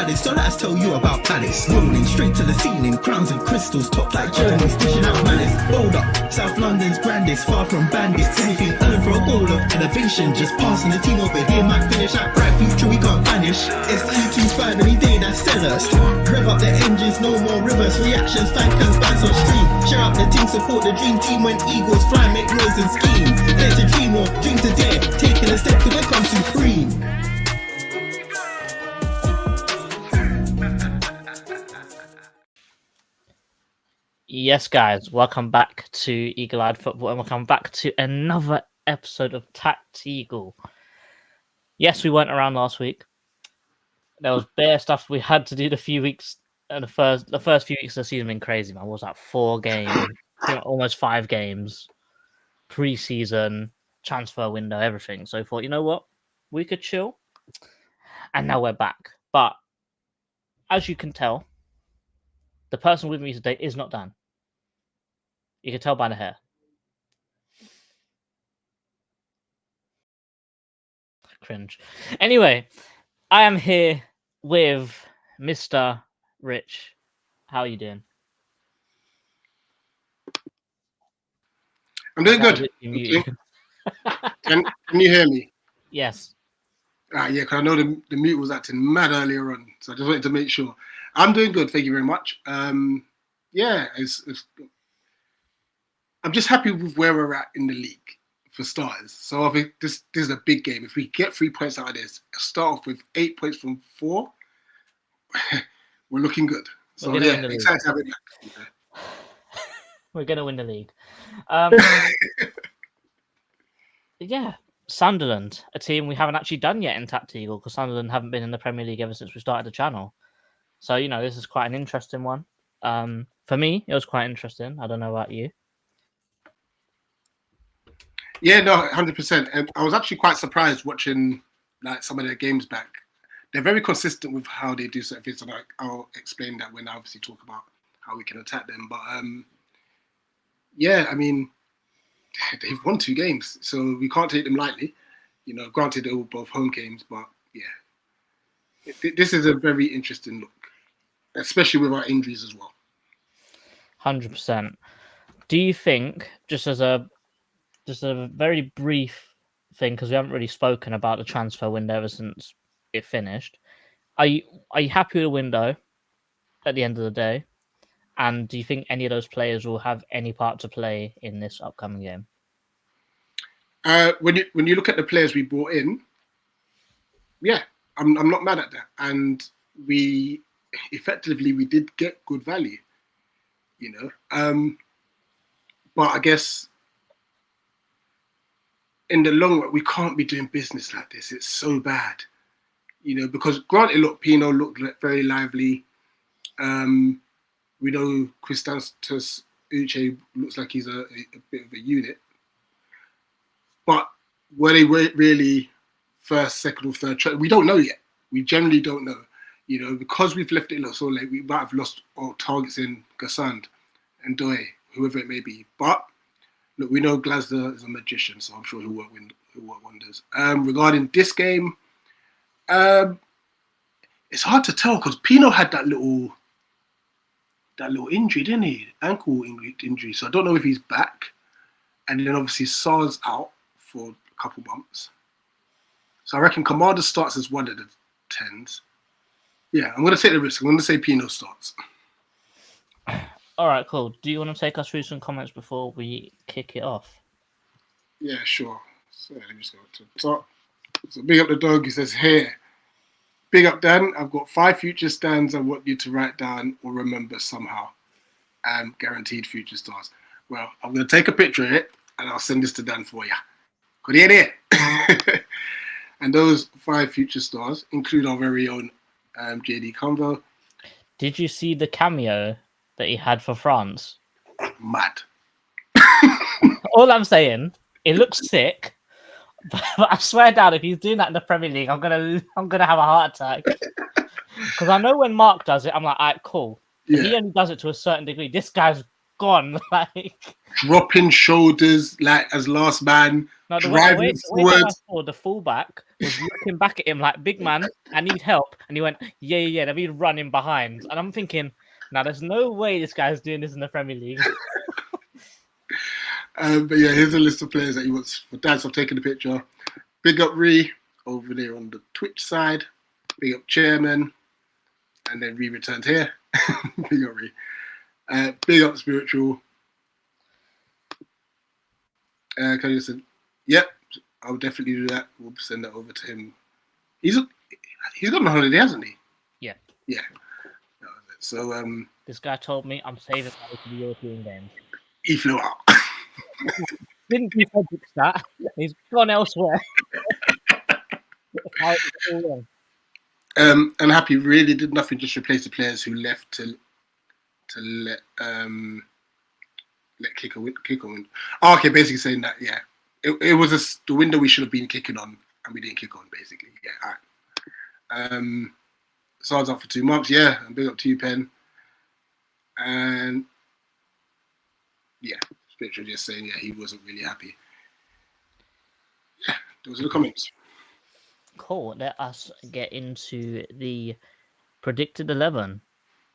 baddest, so let's tell you about Palace. Rolling straight to the ceiling, crowns and crystals, top like journeys, dishing out malice. Bold up, South London's grandest, far from bandits. Anything earning for a goal of elevation, just passing the team over here might finish out bright future we can't vanish. It's E25 any day that's sellers. Rev up the engines, no more reverse reactions, fankers, bands on stream. Share up the team, support the dream team when eagles fly, make noise and scheme. Dare to dream or dream to dare, taking a step to become supreme. Yes, guys, welcome back to Eagle-Eyed Football, and welcome back to another episode of TACT-EAGLE. Yes, we weren't around last week. There was bare stuff we had to do the few weeks, and the first few weeks of the season been crazy, man. What was that, 4 games, almost 5 games, pre-season, transfer window, everything. So I thought, you know what, we could chill, and now we're back. But as you can tell, the person with me today is not Dan. You can tell by the hair. Cringe. Anyway, I am here with Mr. Rich. How are you doing? I'm doing good. Can you hear me? Yes. Yeah, because I know the mute was acting mad earlier on, so I just wanted to make sure. I'm doing good, thank you very much. I'm just happy with where we're at in the league for starters. So I think this is a big game. If we get 3 points out of this, start off with 8 points from 4, we're looking good. So yeah, excited to have it back. We're going to win the league. Yeah, Sunderland, a team we haven't actually done yet in TACT-EAGLE, because Sunderland haven't been in the Premier League ever since we started the channel. So, you know, this is quite an interesting one. For me, it was quite interesting. I don't know about you. Yeah, no, 100%. And I was actually quite surprised watching like some of their games back. They're very consistent with how they do certain things, and I'll explain that when I obviously talk about how we can attack them. But yeah, I mean, they've won 2 games, so we can't take them lightly. You know, granted, they were both home games, but yeah, this is a very interesting look, especially with our injuries as well. 100%. Do you think, just as a very brief thing, because we haven't really spoken about the transfer window ever since it finished, are you happy with the window at the end of the day? And do you think any of those players will have any part to play in this upcoming game? When you look at the players we brought in, yeah, I'm not mad at that. And we did get good value, you know. But I guess in the long run, we can't be doing business like this. It's so bad, you know, because granted, look, Pino looked very lively. We know Christantus Uche looks like he's a bit of a unit. But were they really first, second, or third? We don't know yet. We generally don't know. You know, because we've left it so late, we might have lost our targets in Gassand and Doe, whoever it may be. But look, we know Glasner is a magician, so I'm sure he'll work wonders. Regarding this game, it's hard to tell because Pino had that little injury, didn't he? Ankle injury. So I don't know if he's back. And then obviously Sar's out for a couple months. So I reckon Kamada starts as one of the 10s. Yeah, I'm going to take the risk. I'm going to say Pino starts. All right, cool. Do you want to take us through some comments before we kick it off? Yeah, sure. So let me just go to the top. So big up the dog. He says, here. Big up, Dan. I've got 5 future stands I want you to write down or remember somehow. Guaranteed future stars. Well, I'm going to take a picture of it and I'll send this to Dan for you. Could you hear it? And those 5 future stars include our very own JD Convo. Did you see the cameo that he had for France? Mad. All I'm saying, it looks sick, but I swear down, if he's doing that in the Premier League, I'm gonna have a heart attack. Because I know when Mark does it, I'm like, all right, cool. Yeah. He only does it to a certain degree. This guy's gone, like dropping shoulders, like as last man, no, driving forward. The fullback was looking back at him like, big man, I need help. And he went, yeah. Then he'd run in behind. And I'm thinking, now there's no way this guy's doing this in the Premier League. But yeah, here's a list of players that he wants for dads. I've taken the picture. Big up Ree over there on the Twitch side. Big up Chairman. And then Ree returned here. Big up Ree. Big up Spiritual. Can you say, yep, I'll definitely do that. We'll send that over to him. He's gone on holiday, hasn't he? Yeah. Yeah. So this guy told me I'm saving money for the European games. He flew out. Didn't he fix that? He's gone elsewhere. And Happy really did nothing, just replace the players who left to let kick on. Oh, okay, basically saying that, yeah, it was the window we should have been kicking on, and we didn't kick on, basically. Yeah, all right. Sar's up for 2 months, yeah, and big up to you, Pen. And yeah, Spiritual just saying, yeah, he wasn't really happy. Yeah, those are the comments. Cool. Let us get into the predicted 11.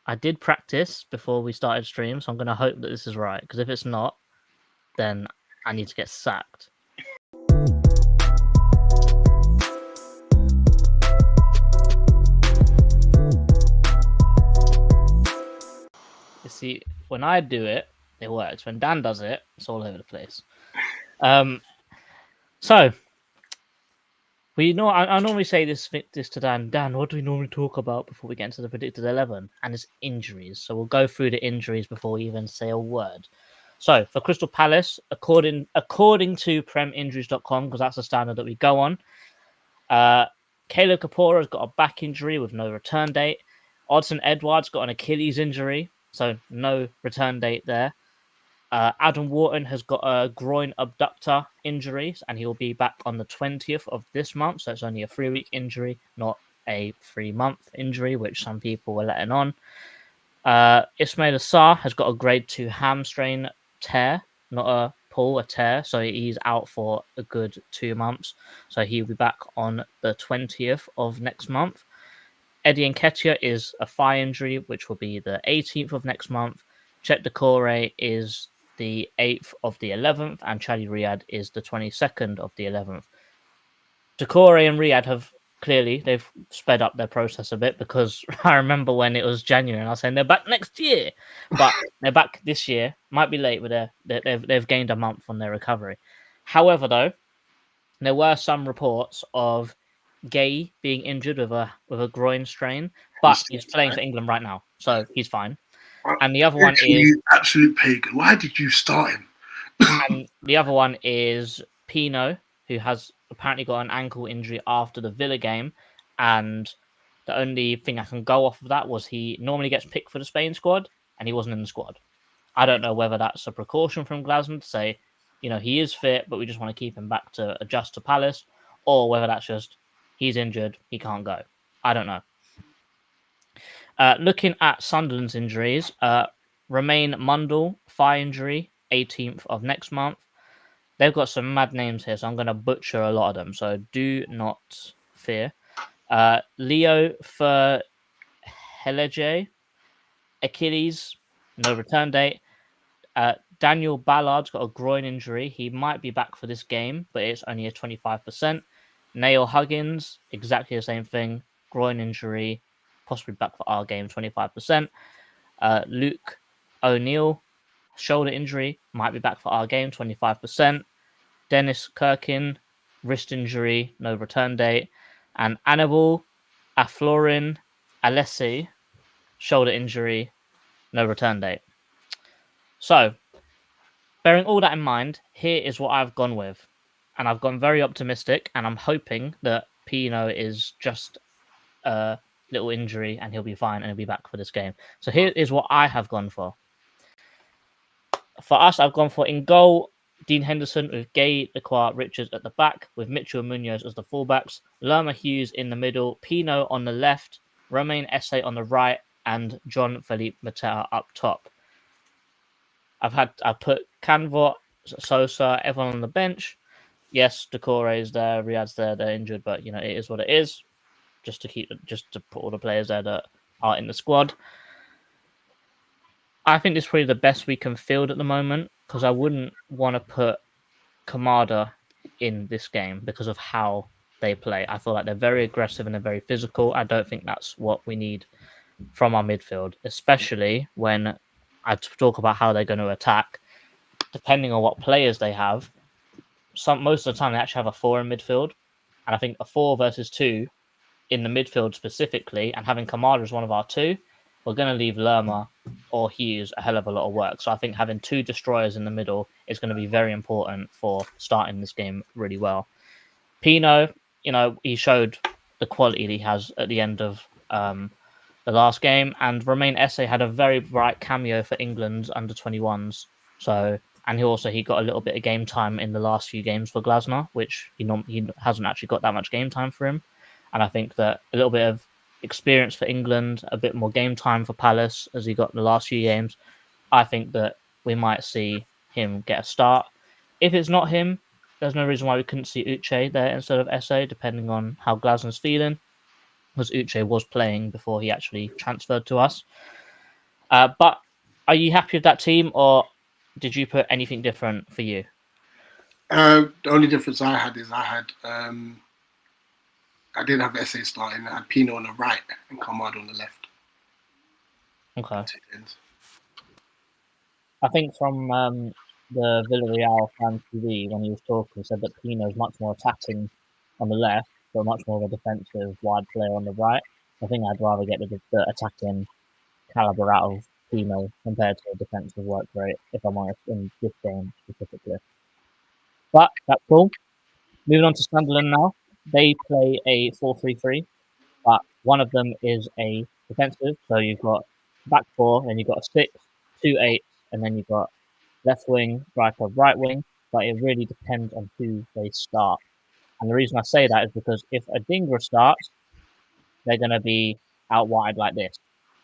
I did practice before we started stream, so I'm going to hope that this is right, because if it's not, then I need to get sacked. You see, when I do it, it works. When Dan does it, it's all over the place. So, I normally say this to Dan. Dan, what do we normally talk about before we get into the predicted 11? And it's injuries. So we'll go through the injuries before we even say a word. So for Crystal Palace, according to preminjuries.com, because that's the standard that we go on, Caleb Kapora has got a back injury with no return date. Odsonne Edouard's got an Achilles injury, so no return date there. Adam Wharton has got a groin abductor injury, and he'll be back on the 20th of this month. So it's only a 3-week injury, not a 3-month injury, which some people were letting on. Ismail Assar has got a grade 2 hamstring tear, not a pull, a tear. So he's out for a good 2 months. So he'll be back on the 20th of next month. Eddie Nketiah is a thigh injury, which will be the 18th of next month. Chet Decore is the 8th of the 11th, and Chadi Riyad is the 22nd of the 11th. Decore and Riyad they've sped up their process a bit, because I remember when it was January and I was saying they're back next year, but they're back this year. Might be late, but they've gained a month on their recovery. However, though, there were some reports of Gay being injured with a groin strain, but he's playing for England right now, so he's fine. And the other one is absolute pagan. Why did you start him? And the other one is Pino, who has apparently got an ankle injury after the Villa game. And the only thing I can go off of that was he normally gets picked for the Spain squad, and he wasn't in the squad. I don't know whether that's a precaution from Glasner to say, he is fit, but we just want to keep him back to adjust to Palace, or whether that's just he's injured, he can't go. I don't know. Looking at Sunderland's injuries, Romain Mundle, thigh injury, 18th of next month. They've got some mad names here, so I'm going to butcher a lot of them, so do not fear. Leo Ferhelege, Achilles, no return date. Daniel Ballard's got a groin injury. He might be back for this game, but it's only a 25%. Nail Huggins, exactly the same thing. Groin injury, possibly back for our game, 25%. Luke O'Neill, shoulder injury, might be back for our game, 25%. Dennis Kirkin, wrist injury, no return date. And Annabelle Aflorin Alessi, shoulder injury, no return date. So, bearing all that in mind, here is what I've gone with. And I've gone very optimistic, and I'm hoping that Pino is just a little injury and he'll be fine and he'll be back for this game. So here is what I have gone for. For us, I've gone for in goal, Dean Henderson with Gay, Lacroix, Richards at the back, with Mitchell and Munoz as the fullbacks, Lerma Hughes in the middle, Pino on the left, Romain Esse on the right, and John Philippe Mateta up top. I put Canvot, Sosa, everyone on the bench. yes, Decore is there, Riyad's there, they're injured, but it is what it is. Just to put all the players there that are in the squad. I think this is probably the best we can field at the moment because I wouldn't want to put Kamada in this game because of how they play. I feel like they're very aggressive and they're very physical. I don't think that's what we need from our midfield, especially when I talk about how they're going to attack. Depending on what players they have, most of the time they actually have a 4 in midfield, and I think a 4 versus 2 in the midfield specifically, and having Kamada as one of our 2, we're going to leave Lerma or Hughes a hell of a lot of work. So I think having 2 destroyers in the middle is going to be very important for starting this game really well. Pino, he showed the quality that he has at the end of the last game, and Romain Esse had a very bright cameo for England's under-21s. And he got a little bit of game time in the last few games for Glasner, which he hasn't actually got that much game time for him. And I think that a little bit of experience for England, a bit more game time for Palace as he got in the last few games, I think that we might see him get a start. If it's not him, there's no reason why we couldn't see Uche there instead of Esse, depending on how Glasner's feeling, because Uche was playing before he actually transferred to us. But are you happy with that team, or did you put anything different for you? The only difference I had is I didn't have Esse starting. I had Pino on the right and Kamada on the left. Okay. I think from the Villarreal fan TV, when he was talking, he said that Pino is much more attacking on the left, but much more of a defensive wide player on the right. I think I'd rather get the attacking caliber out of Pino compared to a defensive work rate, if I'm honest, in this game specifically. But that's cool. Moving on to Sunderland now. They play a 4-3-3, but one of them is a defensive. So you've got back 4, then you've got a 6, 2 8, and then you've got left wing, striker, right wing. But it really depends on who they start. And the reason I say that is because if Adingra starts, they're going to be out wide like this.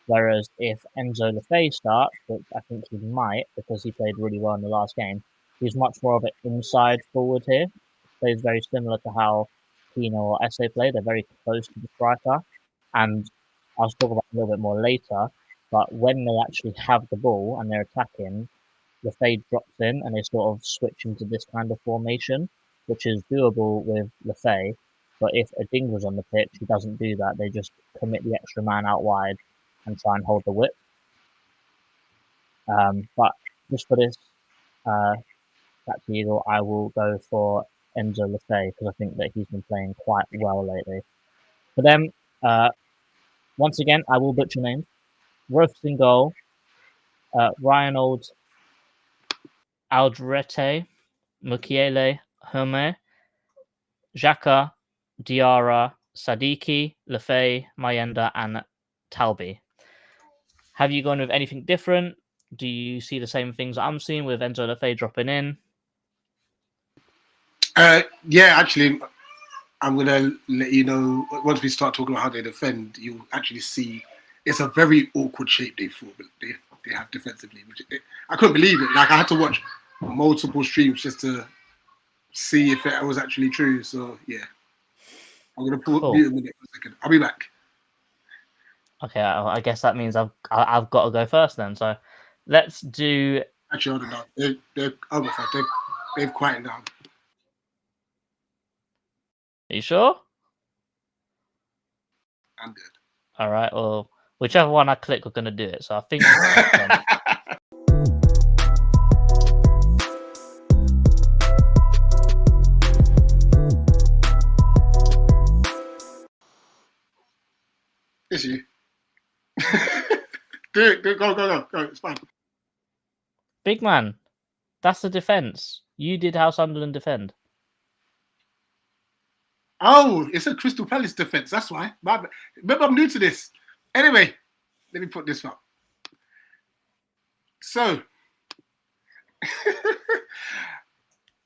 Whereas if Enzo Lefebvre starts, which I think he might because he played really well in the last game, he's much more of an inside forward here. Plays very similar to how Pino or Esse play. They're very close to the striker. And I'll talk about it a little bit more later. But when they actually have the ball and they're attacking, Lefebvre drops in and they sort of switch into this kind of formation, which is doable with Lefebvre. But if Adingra's on the pitch, he doesn't do that. They just commit the extra man out wide and try and hold the whip. But just for this TACT-EAGLE, I will go for Enzo Lefebvre because I think that he's been playing quite well lately. For them, once again, I will butcher names. Roths in goal, Ryan Aldrete, Mukiele Herme, Xhaka, Diarra, Sadiki, Lefebvre, Mayenda, and Talbi. Have you gone with anything different? Do you see the same things I'm seeing with Enzo Lefebvre dropping in? Yeah, actually, I'm going to let you know, once we start talking about how they defend, you'll actually see it's a very awkward shape they have defensively. I couldn't believe it. Like, I had to watch multiple streams just to see if it was actually true. So, yeah. I'm going to mute a minute for a second. I'll be back. Okay, I guess that means I've got to go first then. So let's do. Actually, hold on. They're over. They've quieted down. Are you sure? I'm good. All right. Well, whichever one I click, we're going to do it. So I think. It's you. do it. Go. It's fine. Big man, that's the defense. You did how Sunderland defend. Oh, it's a Crystal Palace defense. That's why. Remember, I'm new to this. Anyway, let me put this up. So,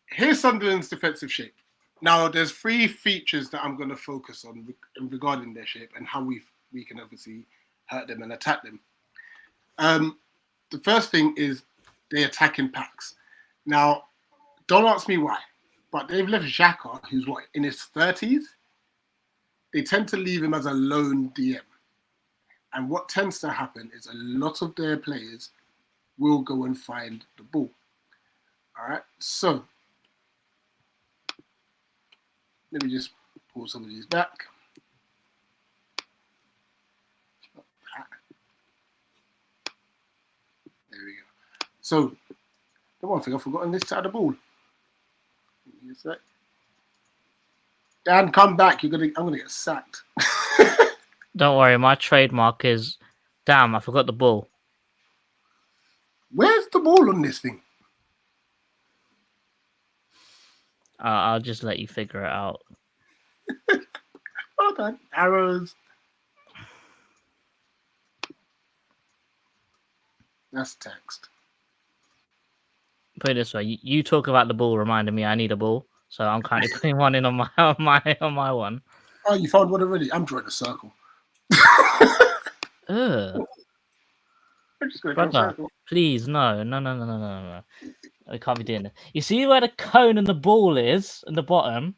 here's Sunderland's defensive shape. Now, there's 3 features that I'm going to focus on regarding their shape and how we can obviously hurt them and attack them. The first thing is they attack in packs. Now, don't ask me why. but they've left Xhaka, who's what, in his 30s. They tend to leave him as a lone DM. And what tends to happen is a lot of their players will go and find the ball. All right, so let me just pull some of these back. There we go. So the one thing I've forgotten this side of the ball. Give me a sec. Dan, come back. I'm gonna get sacked. Don't worry, my trademark is, damn, I forgot the ball. Where's the ball on this thing? I'll just let you figure it out. Hold on. Arrows. That's text. Put it this way: you talk about the ball, reminding me I need a ball, so I'm currently putting one in on my one. Oh, you found one already? I'm drawing a circle. Ugh. I'm just going to draw a Brother, circle. please, no. We can't be doing it. You see where the cone and the ball is in the bottom?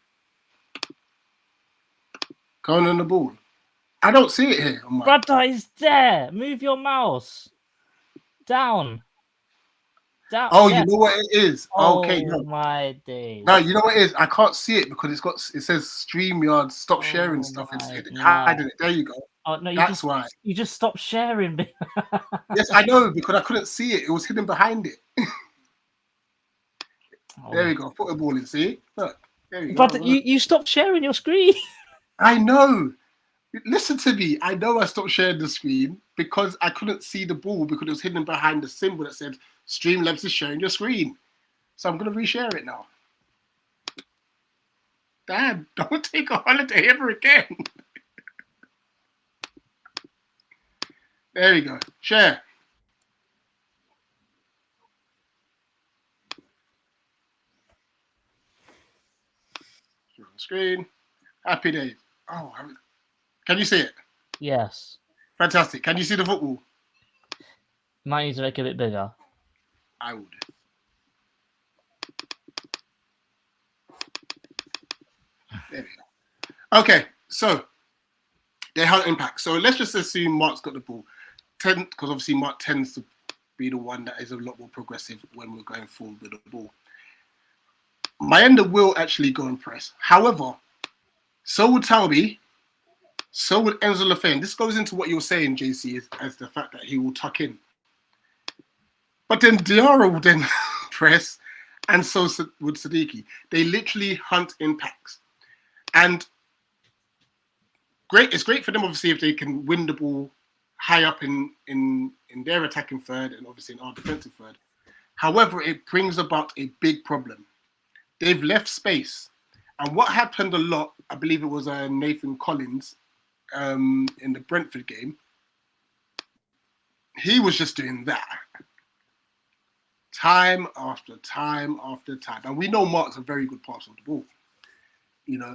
Cone on the ball. I don't see it here. On my... Brother, it's there. Move your mouse. Down. Oh, Yes. you know what it is? Okay, Oh my days. No, you know what it is? I can't see it because it says StreamYard, stop sharing stuff. It's hiding it. There you go. Oh no, That's why. You just stopped sharing. Yes, I know, because I couldn't see it. It was hidden behind it. There you go. Put a ball in. See? Look. There you go. But you stopped sharing your screen. I know. Listen to me. I know I stopped sharing the screen because I couldn't see the ball because it was hidden behind the symbol that said Streamlabs is sharing your screen. So I'm going to reshare it now. Dad, don't take a holiday ever again. There we go. Share. Screen. Happy days. Oh, can you see it? Yes. Fantastic. Can you see the football? Might need to make it a bit bigger. I would. There we go. Okay, so they had impact. So let's just assume Mark's got the ball. Because obviously Mark tends to be the one that is a lot more progressive when we're going forward with the ball. Mayenda will actually go and press. However, so would Talby, so would Enzo Lafayette. This goes into what you're saying, JC, as the fact that he will tuck in. But then Diarra will then press, and so would Siddiqui. They literally hunt impacts. And it's great for them, obviously, if they can win the ball high up in their attacking third and obviously in our defensive third. However, it brings about a big problem. They've left space. And what happened a lot, I believe it was Nathan Collins in the Brentford game, he was just doing that. Time after time after time. And we know Mark's a very good passer of the ball. You know,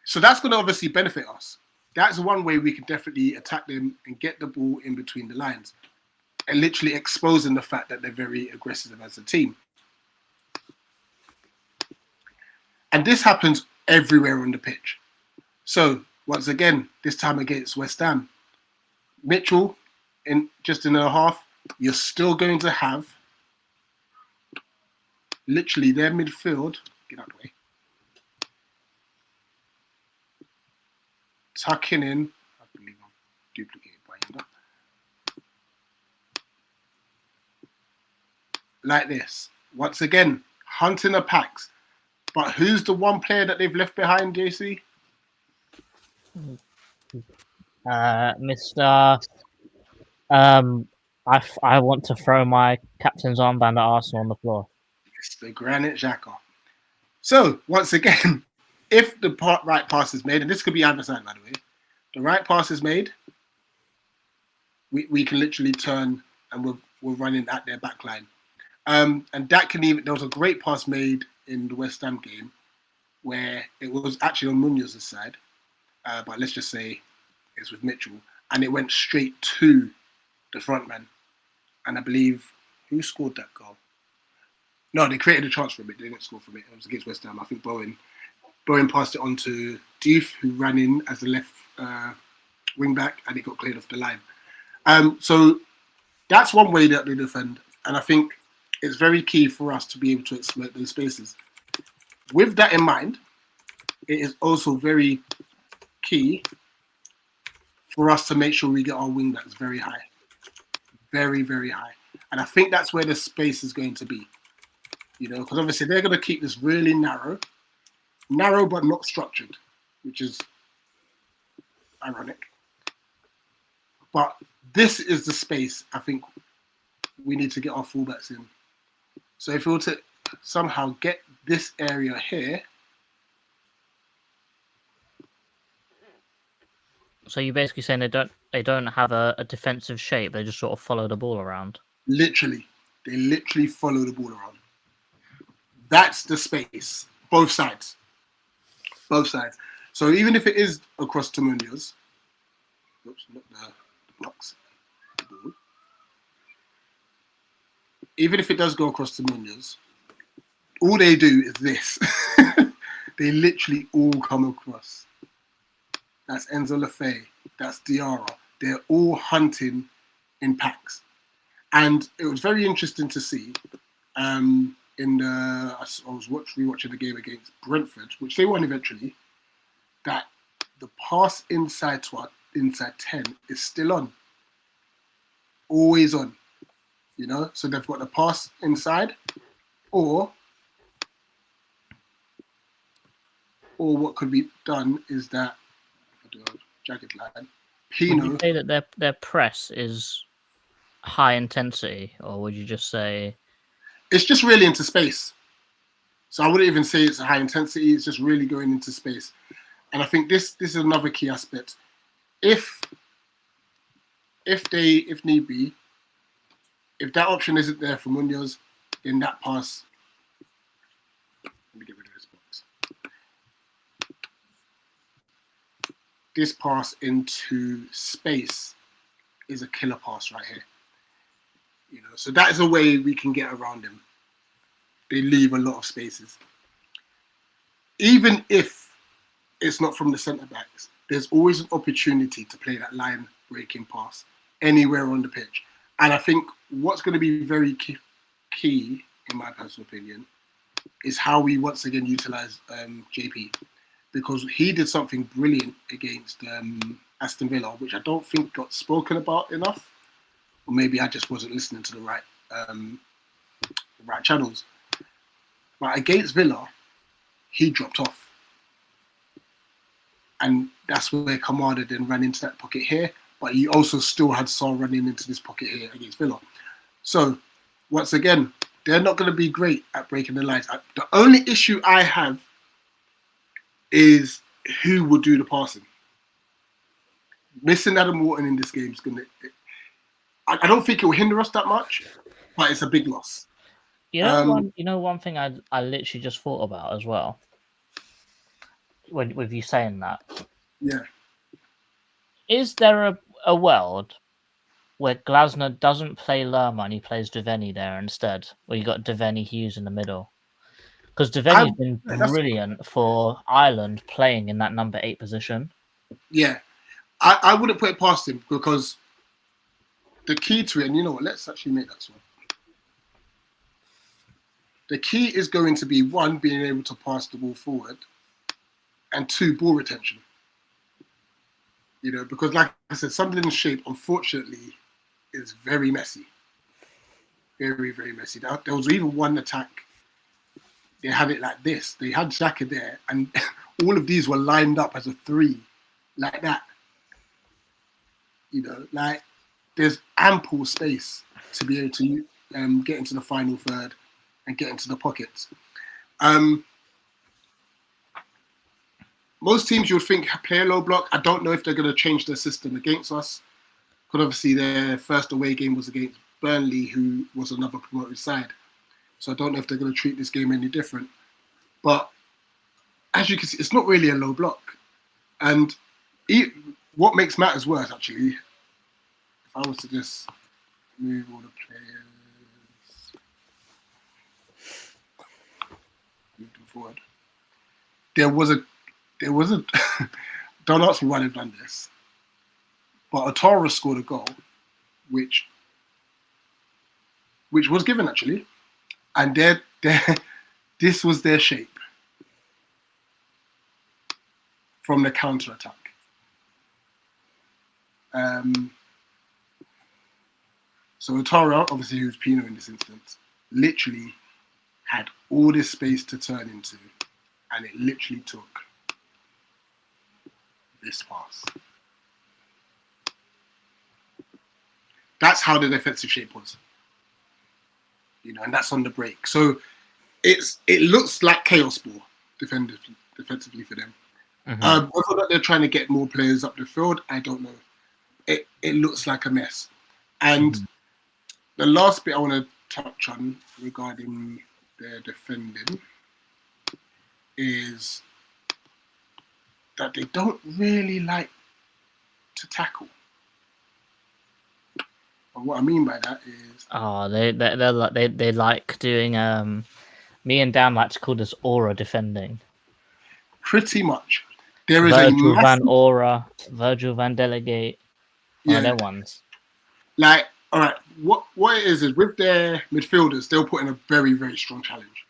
so that's going to obviously benefit us. That's one way we can definitely attack them and get the ball in between the lines and literally exposing the fact that they're very aggressive as a team. And this happens everywhere on the pitch. So once again, this time against West Ham, Mitchell in a half, you're still going to have literally their midfield. Get out of the way. Tucking in, I believe I've duplicated by end. Like this. Once again, hunting the packs. But who's the one player that they've left behind, JC? Mr. I want to throw my captain's armband at Arsenal on the floor. It's the Granit Xhaka. So, once again, if the right pass is made, and this could be either side, by the way, the right pass is made, we can literally turn and we're running at their back line. And that can even, there was a great pass made in the West Ham game where it was actually on Munoz's side, but let's just say it's with Mitchell, and it went straight to the front man. And I believe, who scored that goal? No, they created a chance from it. They didn't score from it. It was against West Ham. I think Bowen passed it on to Diouf, who ran in as the left wing back, and it got cleared off the line. So that's one way that they defend, and I think it's very key for us to be able to exploit those spaces. With that in mind, it is also very key for us to make sure we get our wing backs very high. Very, very high. And I think that's where the space is going to be. You know, because obviously they're going to keep this really narrow but not structured, which is ironic. But this is the space I think we need to get our fullbacks in. So if we were to somehow get this area here. So you're basically saying they don't have a defensive shape. They just sort of follow the ball around. Literally, they literally follow the ball around. That's the space. Both sides. Both sides. So even if it is across to Munoz, oops, not the blocks. The ball. Even if it does go across to Munoz, all they do is this. They literally all come across. That's Enzo Lefebvre. That's Diarra. They're all hunting in packs. And it was very interesting to see I was rewatching the game against Brentford, which they won eventually, that the pass inside 10 is still on. Always on. You know? So they've got the pass inside, or what could be done is that, if I do a jagged line, Pino. Would you say that their press is high intensity, or would you just say it's just really into space? So I wouldn't even say it's a high intensity. It's just really going into space. And I think this is another key aspect. If need be, if that option isn't there for Munoz, then that pass. Let me get rid of this box. This pass into space is a killer pass right here. You know, so that is a way we can get around them. They leave a lot of spaces. Even if it's not from the centre backs, there's always an opportunity to play that line breaking pass anywhere on the pitch. And I think what's going to be very key, in my personal opinion, is how we once again utilise JP. Because he did something brilliant against Aston Villa, which I don't think got spoken about enough. Or maybe I just wasn't listening to the right channels. But against Villa, he dropped off. And that's where Kamada then ran into that pocket here. But he also still had Saul running into this pocket here against Villa. So, once again, they're not going to be great at breaking the lines. The only issue I have is who will do the passing. Missing Adam Wharton in this game is going to... I don't think it will hinder us that much, but it's a big loss. one thing I literally just thought about as well, with you saying that. Yeah. Is there a world where Glasner doesn't play Lerma and he plays Devaney there instead, where you got Devaney Hughes in the middle? Because Devaney's been brilliant for Ireland playing in that number 8 position. Yeah. I wouldn't put it past him, because the key to it, and you know what, let's actually make that swap. The key is going to be, 1, being able to pass the ball forward, and 2, ball retention. You know, because like I said, Sunderland's shape, unfortunately, is very messy. Very, very messy. There was even one attack, they had it like this. They had Xhaka there, and all of these were lined up as a 3, like that. You know, like, there's ample space to be able to get into the final third and get into the pockets. Most teams you would think play a low block. I don't know if they're going to change their system against us, because obviously their first away game was against Burnley, who was another promoted side. So I don't know if they're going to treat this game any different. But as you can see, it's not really a low block. And what makes matters worse, actually, if I was to just move all the players. forward. There was a don't ask me why they've done this, but Otara scored a goal, which was given actually, and this was their shape from the counter attack. So Otara, obviously who's Pino in this instance, literally had all this space to turn into, and it literally took this pass. That's how the defensive shape was, and that's on the break. So it looks like chaos ball defensively for them. Mm-hmm. Whether that they're trying to get more players up the field, I don't know. It looks like a mess. And the last bit I want to touch on regarding their defending is that they don't really like to tackle. And what I mean by that is, they like doing me and Dan like to call this aura defending. pretty much there is Virgil a massive, Van Aura, Virgil Van Delegate, one of yeah, them ones. like, all right, what it is with their midfielders, they'll put in a very, very strong challenge.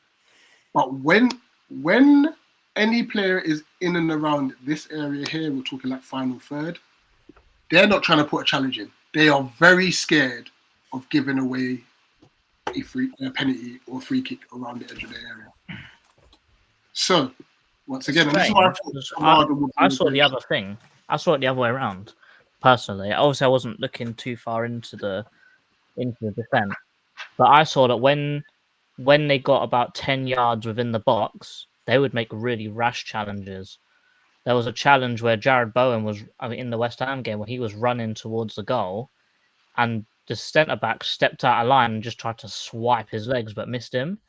But when any player is in and around this area here, we're talking like final third, they're not trying to put a challenge in. They are very scared of giving away a penalty or free kick around the edge of the area. So, once again, and this is why I thought Kamada would be I saw very- the other thing. I saw it the other way around. Personally, obviously, I wasn't looking too far into the defense, but I saw that when they got about 10 yards within the box, they would make really rash challenges. There was a challenge where Jared Bowen was, in the West Ham game, where he was running towards the goal, and the centre back stepped out of line and just tried to swipe his legs, but missed him.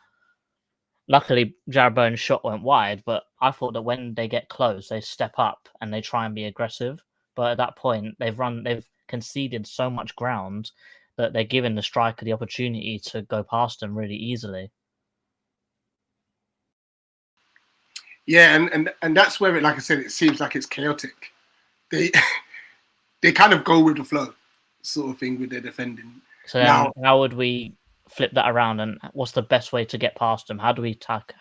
Luckily, Jared Bowen's shot went wide, but I thought that when they get close, they step up and they try and be aggressive. But at that point, they've conceded so much ground that they're giving the striker the opportunity to go past them really easily. Yeah, and that's where it, like I said, it seems like it's chaotic. They kind of go with the flow, sort of thing with their defending. So then how would we flip that around, and what's the best way to get past them? How do we attack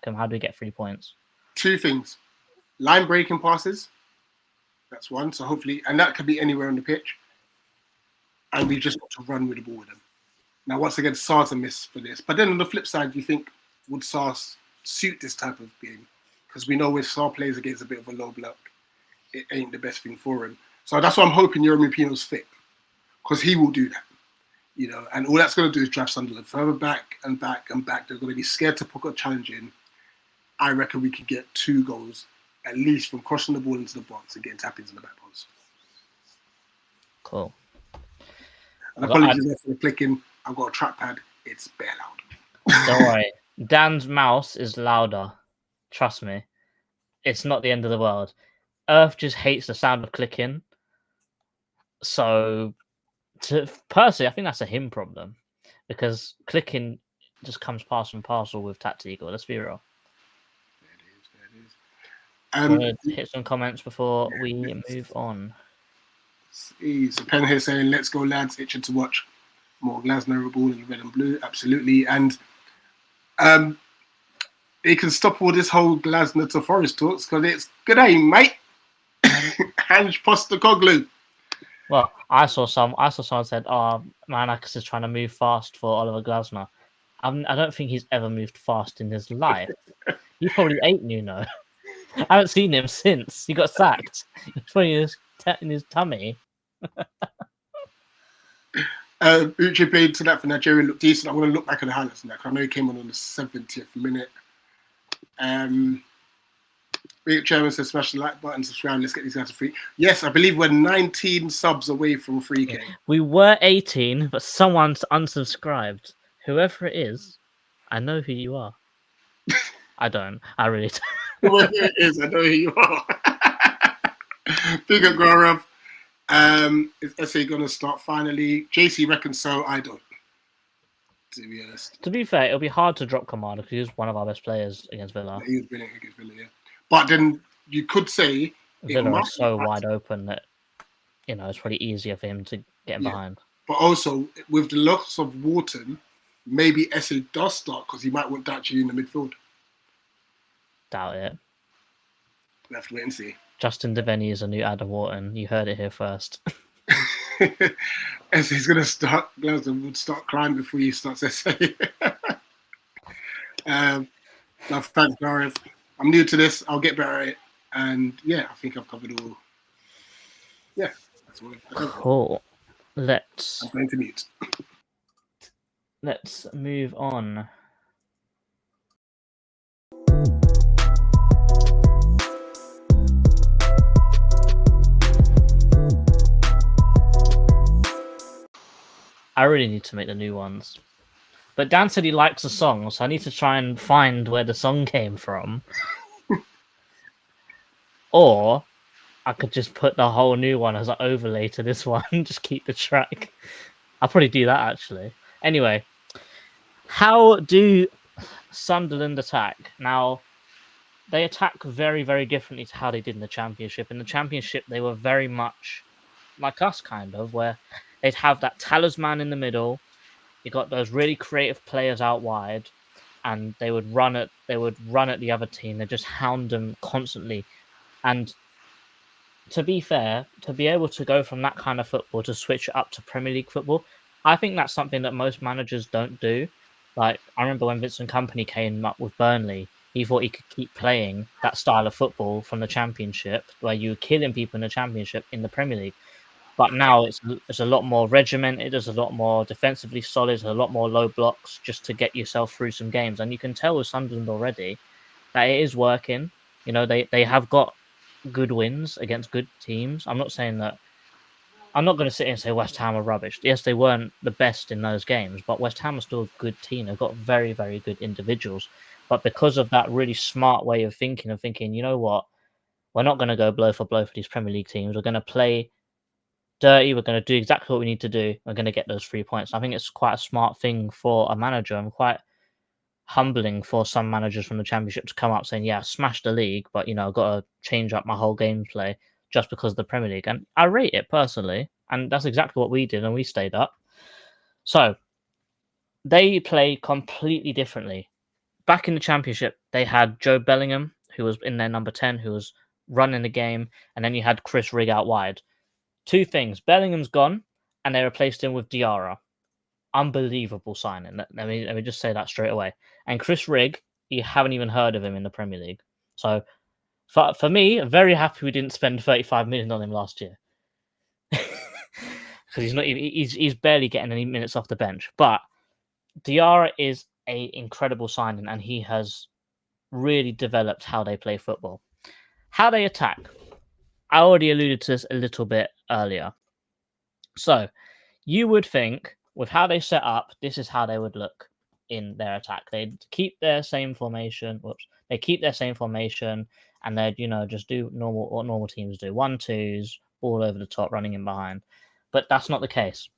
them? How do we get 3 points? Two things: line breaking passes. That's one. So hopefully, and that could be anywhere on the pitch. And we just got to run with the ball with them. Now, once again, Sar's a miss for this. But then on the flip side, you think, would Sar suit this type of game? Because we know if Sar plays against a bit of a low block, it ain't the best thing for him. So that's why I'm hoping Yeremy Pino's fit, because he will do that. And all that's going to do is drive Sunderland further back and back and back. They're going to be scared to put a challenge in. I reckon we could get 2 goals, at least from crossing the ball into the box and getting tap-ins in the back post. Cool. And apologies for clicking. I've got a trackpad. It's bare loud. Don't worry. Dan's mouse is louder. Trust me. It's not the end of the world. Earth just hates the sound of clicking. So, personally, I think that's a him problem. Because clicking just comes part and parcel with TACT-EAGLE. Let's be real. There it is. Hit some comments before we move on. So Pen here saying, let's go lads, itching to watch more Glasgow ball in red and blue. Absolutely. And they can stop all this whole Glasgow to Forest talks, because it's good day, mate. Hanj Postecoglou. Well, I saw someone said, "Oh, Marinax is trying to move fast for Oliver Glasner." I don't think he's ever moved fast in his life. He's probably 8, Nuno. I haven't seen him since he got sacked. He's probably in his tummy. Uche played to that for Nigeria, looked decent. I'm going to look back at the highlights on that, because I know he came on the 70th minute. Big Chairman says, smash the like button, subscribe, let's get these guys to free. Yes, I believe we're 19 subs away from free game. We were 18, but someone's unsubscribed. Whoever it is, I know who you are. I don't. I really don't. Whoever it is, I know who you are. Big up, Gaurav. Is SA going to start finally? JC reckons so. I don't. To be honest, To be fair, it'll be hard to drop Kamada because he was one of our best players against Villa. he was brilliant against Villa. Yeah, but then you could say Villa are so wide open that it's probably easier for him to get in behind. But also with the loss of Wharton, maybe Esse does start because he might want Dachi in the midfield. Doubt it. We have to wait and see. Justin Devaney is a new Adam Wharton. You heard it here first. Esse's gonna start. Glasgow would start crying before he starts Esse. No, thanks, Gareth. I'm new to this. I'll get better at it. And yeah, I think I've covered all. Yeah, that's all. Cool. I'm going to mute. Let's move on. I really need to make the new ones. But Dan said he likes the song, so I need to try and find where the song came from. Or I could just put the whole new one as an overlay to this one, just keep the track. I'll probably do that, actually. Anyway, how do Sunderland attack? Now, they attack very, very differently to how they did in the Championship. In the Championship, they were very much like us, kind of, where they'd have that talisman in the middle. You got those really creative players out wide, and they would run at the other team. They just hound them constantly. And to be fair, to be able to go from that kind of football to switch up to Premier League football, I think that's something that most managers don't do. Like, I remember when Vincent Kompany came up with Burnley, he thought he could keep playing that style of football from the Championship, where you were killing people in the Championship in the Premier League. But now it's a lot more regimented, there's a lot more defensively solid, there's a lot more low blocks just to get yourself through some games. And you can tell with Sunderland already that it is working. They have got good wins against good teams. I'm not going to sit here and say West Ham are rubbish. Yes, they weren't the best in those games, but West Ham are still a good team. They've got very, very good individuals. But because of that really smart way of thinking, you know what? We're not going to go blow for these Premier League teams. We're going to play dirty. We're going to do exactly what we need to do. We're going to get those 3 points. I think it's quite a smart thing for a manager, and quite humbling for some managers from the Championship to come up saying, yeah, I smashed the league, but I've got to change up my whole gameplay just because of the Premier League. And I rate it personally, and that's exactly what we did, and we stayed up. So they play completely differently. Back in the Championship, they had Joe Bellingham, who was in their number 10, who was running the game, and then you had Chris Rigg out wide. Two things: Bellingham's gone, and they replaced him with Diarra. Unbelievable signing. Let me just say that straight away. And Chris Rigg, you haven't even heard of him in the Premier League. So for me, very happy we didn't spend 35 million on him last year, because he's barely getting any minutes off the bench. But Diarra is an incredible signing, and he has really developed how they play football. How they attack, I already alluded to this a little bit earlier. So you would think, with how they set up, this is how they would look in their attack. They'd keep their same formation. They keep their same formation, and they'd just do what normal teams do: 1-2s, all over the top, running in behind. But that's not the case.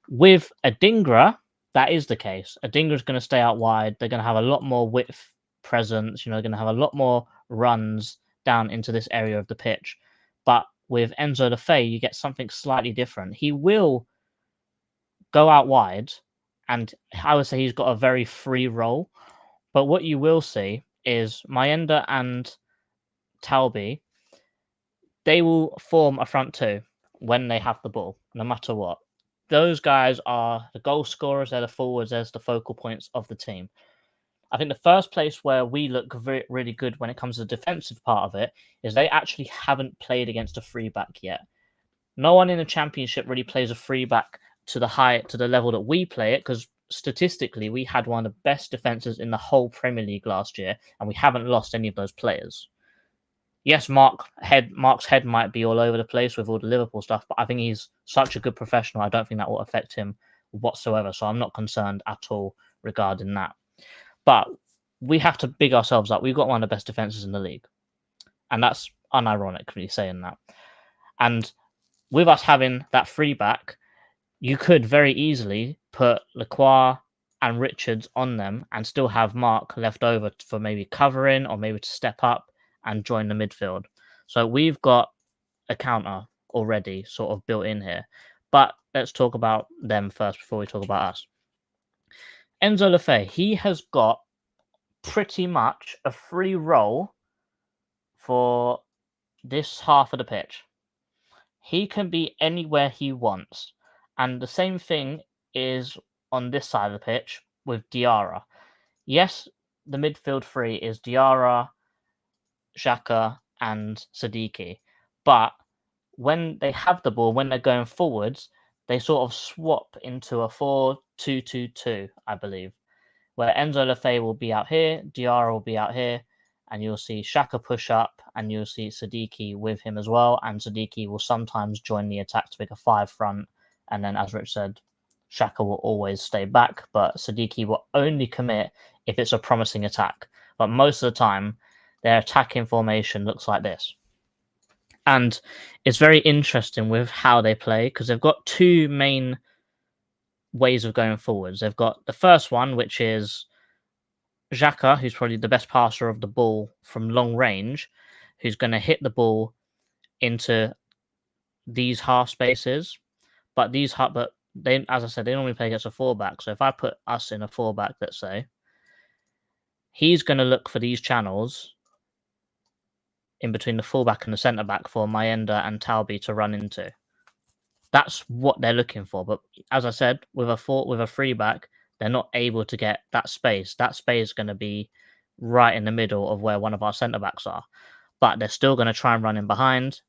With Adingra, that is the case. Adingra's going to stay out wide. They're going to have a lot more width presence. They're going to have a lot more runs down into this area of the pitch. But with Enzo Lefebvre, you get something slightly different. He will go out wide, and I would say he's got a very free role. But what you will see is Mayenda and Talbi, they will form a front two when they have the ball, no matter what. Those guys are the goal scorers, they're the forwards, there's the focal points of the team. I think the first place where we look really good when it comes to the defensive part of it is they actually haven't played against a free back yet. No one in the Championship really plays a free back to the level that we play it, because statistically we had one of the best defenses in the whole Premier League last year, and we haven't lost any of those players. Yes, Mark's head might be all over the place with all the Liverpool stuff, but I think he's such a good professional. I don't think that will affect him whatsoever, so I'm not concerned at all regarding that. But we have to big ourselves up. We've got one of the best defenses in the league, and that's unironic, really saying that. And with us having that free back, you could very easily put Lacroix and Richards on them and still have Mark left over for maybe covering or maybe to step up and join the midfield. So we've got a counter already sort of built in here. But let's talk about them first before we talk about us. Enzo Lefebvre, he has got pretty much a free role for this half of the pitch. He can be anywhere he wants. And the same thing is on this side of the pitch with Diarra. Yes, the midfield three is Diarra, Xhaka, and Siddiqui. But when they have the ball, when they're going forwards, they sort of swap into a 4-2-2-2, I believe, where Enzo Lefebvre will be out here, Diarra will be out here, and you'll see Xhaka push up, and you'll see Siddiqui with him as well, and Siddiqui will sometimes join the attack to make a 5 front, and then, as Rich said, Xhaka will always stay back, but Siddiqui will only commit if it's a promising attack. But most of the time, their attacking formation looks like this. And it's very interesting with how they play, because they've got two main ways of going forwards. They've got the first one, which is Xhaka, who's probably the best passer of the ball from long range, who's going to hit the ball into these half spaces. But they, as I said, they normally play against a fullback. So if I put us in a fullback, let's say, he's going to look for these channels in between the fullback and the centre back for Mayenda and Talbi to run into. That's what they're looking for. But as I said, with a free back, they're not able to get that space. That space is going to be right in the middle of where one of our centre backs are. But they're still going to try and run in behind.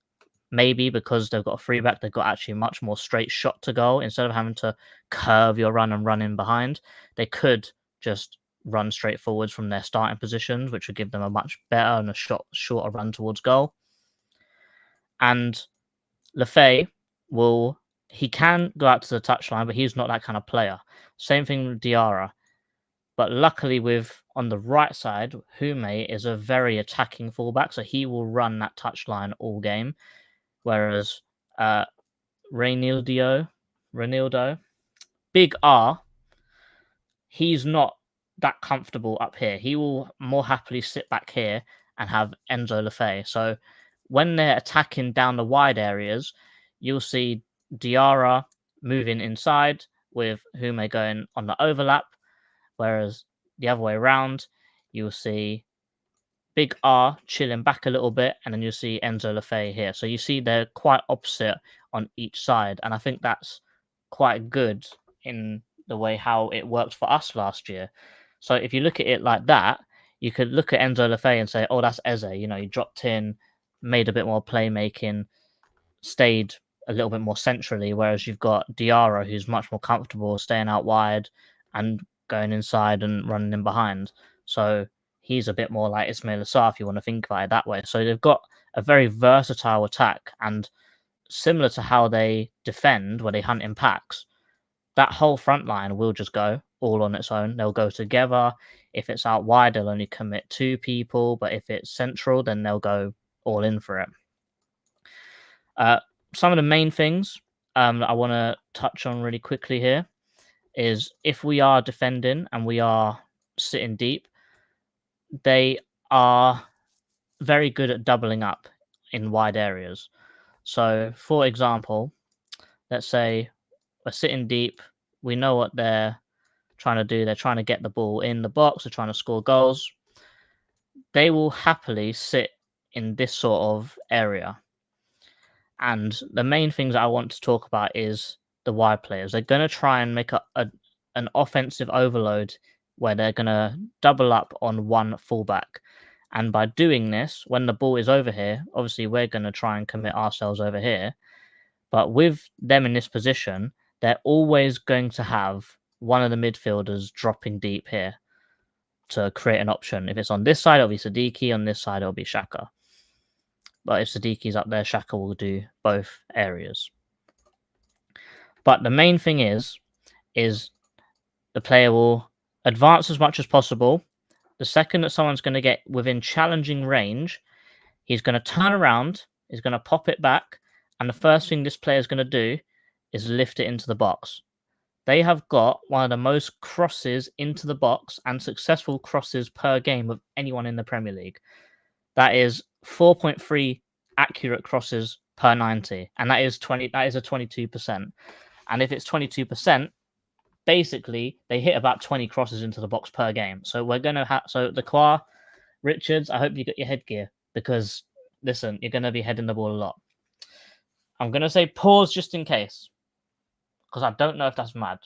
Maybe because they've got a free back, they've got actually much more straight shot to goal. Instead of having to curve your run and run in behind, they could just run straight forwards from their starting positions, which would give them a much better and a shorter run towards goal. And Lefebvre he can go out to the touchline, but he's not that kind of player. Same thing with Diarra. But luckily on the right side, Hume is a very attacking fullback, so he will run that touchline all game. Whereas Reinildo, Big R, he's not that comfortable up here. He will more happily sit back here and have Enzo Lefebvre. So when they're attacking down the wide areas, you'll see Diarra moving inside with Hume going on the overlap, whereas the other way around, you'll see Big R chilling back a little bit, and then you'll see Enzo Lefebvre here. So you see they're quite opposite on each side, and I think that's quite good in the way how it worked for us last year. So if you look at it like that, you could look at Enzo Lefebvre and say, oh, that's Eze. You know, he dropped in, made a bit more playmaking, stayed a little bit more centrally, whereas you've got Diarra, who's much more comfortable staying out wide and going inside and running in behind. So he's a bit more like Ismail Assar, if you want to think about it that way. So they've got a very versatile attack, and similar to how they defend, where they hunt in packs, that whole front line will just go all on its own. They'll go together. If it's out wide, they'll only commit 2 people, but if it's central, then they'll go all in for it. Some of the main things that I want to touch on really quickly here is if we are defending and we are sitting deep, they are very good at doubling up in wide areas. So, for example, let's say we're sitting deep. We know what they're trying to do. They're trying to get the ball in the box. They're trying to score goals. They will happily sit in this sort of area. And the main things that I want to talk about is the wide players. They're going to try and make an offensive overload where they're going to double up on one fullback. And by doing this, when the ball is over here, obviously we're going to try and commit ourselves over here. But with them in this position, they're always going to have one of the midfielders dropping deep here to create an option. If it's on this side, it'll be Siddiqui. On this side, it'll be Xhaka. But if Siddiqui's up there, Xhaka will do both areas. But the main thing is the player will advance as much as possible. The second that someone's going to get within challenging range, he's going to turn around, he's going to pop it back, and the first thing this player is going to do is lift it into the box. They have got one of the most crosses into the box and successful crosses per game of anyone in the Premier League. That is 4.3 accurate crosses per 90, and that is a 22%. And if it's 22%, basically they hit about 20 crosses into the box per game. So we're gonna have the Qua Richards. I hope you got your headgear, because listen, you're gonna be heading the ball a lot. I'm gonna say pause just in case, because I don't know if that's mad,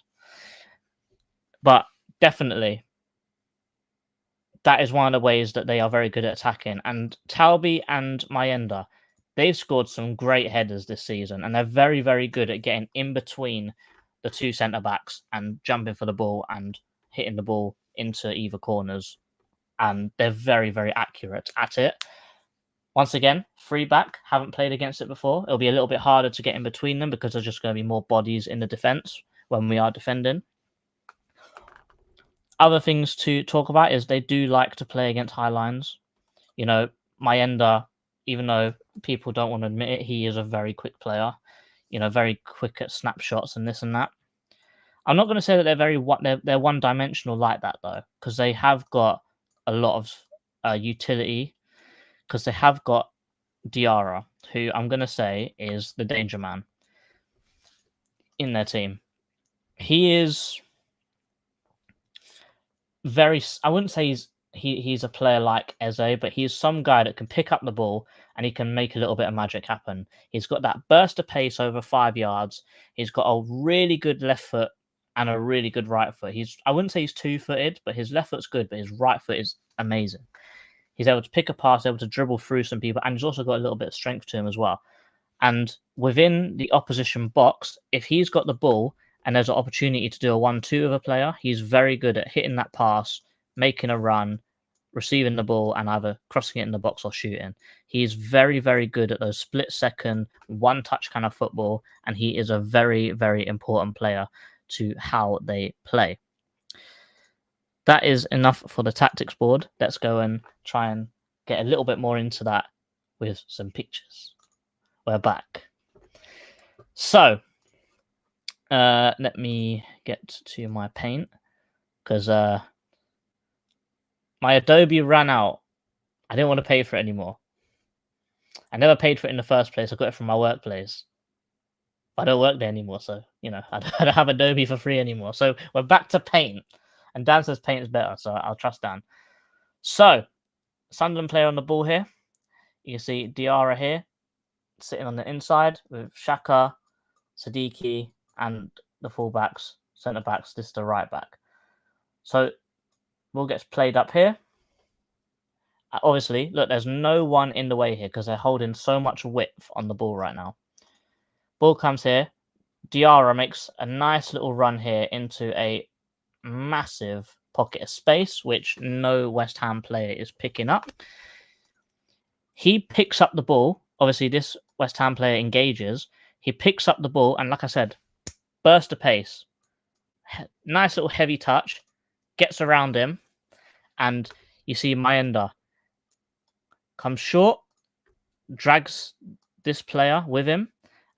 but definitely that is one of the ways that they are very good at attacking. And Talby and Mayenda, they've scored some great headers this season, and they're very, very good at getting in between the two centre backs and jumping for the ball and hitting the ball into either corners. And they're very, very accurate at it. Once again, free back, haven't played against it before. It'll be a little bit harder to get in between them because there's just going to be more bodies in the defence when we are defending. Other things to talk about is they do like to play against high lines. You know, Mayenda, even though people don't want to admit it, he is a very quick player. You know, very quick at snapshots and this and that. I'm not going to say that they're one-dimensional like that though, because they have got a lot of utility. Because they have got Diarra, who I'm going to say is the danger man in their team. He is very... I wouldn't say he's a player like Eze, but he's some guy that can pick up the ball and he can make a little bit of magic happen. He's got that burst of pace over 5 yards. He's got a really good left foot and a really good right foot. I wouldn't say he's two-footed, but his left foot's good, but his right foot is amazing. He's able to pick a pass, able to dribble through some people, and he's also got a little bit of strength to him as well. And within the opposition box, if he's got the ball and there's an opportunity to do a 1-2 with a player, he's very good at hitting that pass, making a run, receiving the ball, and either crossing it in the box or shooting. He's very, very good at those split-second, one-touch kind of football, and he is a very, very important player to how they play. That is enough for the tactics board. Let's go and try and get a little bit more into that with some pictures. We're back. So, let me get to my paint, because my Adobe ran out. I didn't want to pay for it anymore. I never paid for it in the first place. I got it from my workplace. I don't work there anymore, so, you know, I don't have Adobe for free anymore. So we're back to paint. And Dan says paint is better, so I'll trust Dan. So, Sunderland player on the ball here. You can see Diarra here, sitting on the inside with Shaka, Siddiqui, and the fullbacks, centre backs. This is the right back. So, ball gets played up here. Obviously, look, there's no one in the way here because they're holding so much width on the ball right now. Ball comes here. Diarra makes a nice little run here into a massive pocket of space, which no West Ham player is picking up. He picks up the ball. Obviously, this West Ham player engages. He picks up the ball, and like I said, burst of pace. Nice little heavy touch. Gets around him, and you see Mayenda comes short, drags this player with him,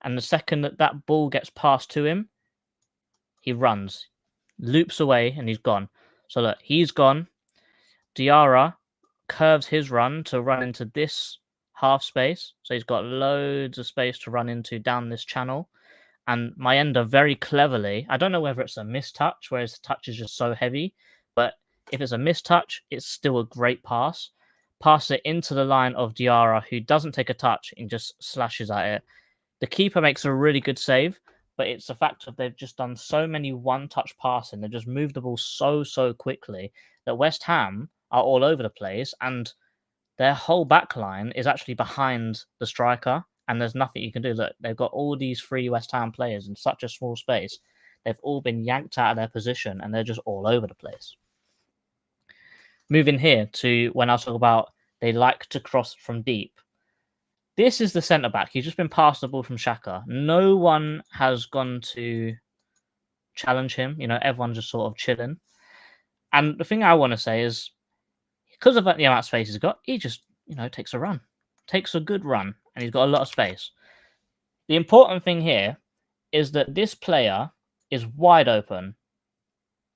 and the second that ball gets passed to him, he runs. Loops away and he's gone. So look, he's gone. Diarra curves his run to run into this half space. So he's got loads of space to run into down this channel. And Mayenda very cleverly, I don't know whether it's a mistouch, whereas the touch is just so heavy, but if it's a mistouch, it's still a great pass. Passes it into the line of Diarra, who doesn't take a touch and just slashes at it. The keeper makes a really good save, but it's the fact that they've just done so many one-touch passing. They've just moved the ball so quickly that West Ham are all over the place, and their whole back line is actually behind the striker, and there's nothing you can do. Look, they've got all these three West Ham players in such a small space. They've all been yanked out of their position, and they're just all over the place. Moving here to when I talk about they like to cross from deep. This is the centre-back. He's just been passed the ball from Xhaka. No one has gone to challenge him. You know, everyone's just sort of chilling. And the thing I want to say is, because of the amount of space he's got, he just, you know, takes a run. Takes a good run. And he's got a lot of space. The important thing here is that this player is wide open,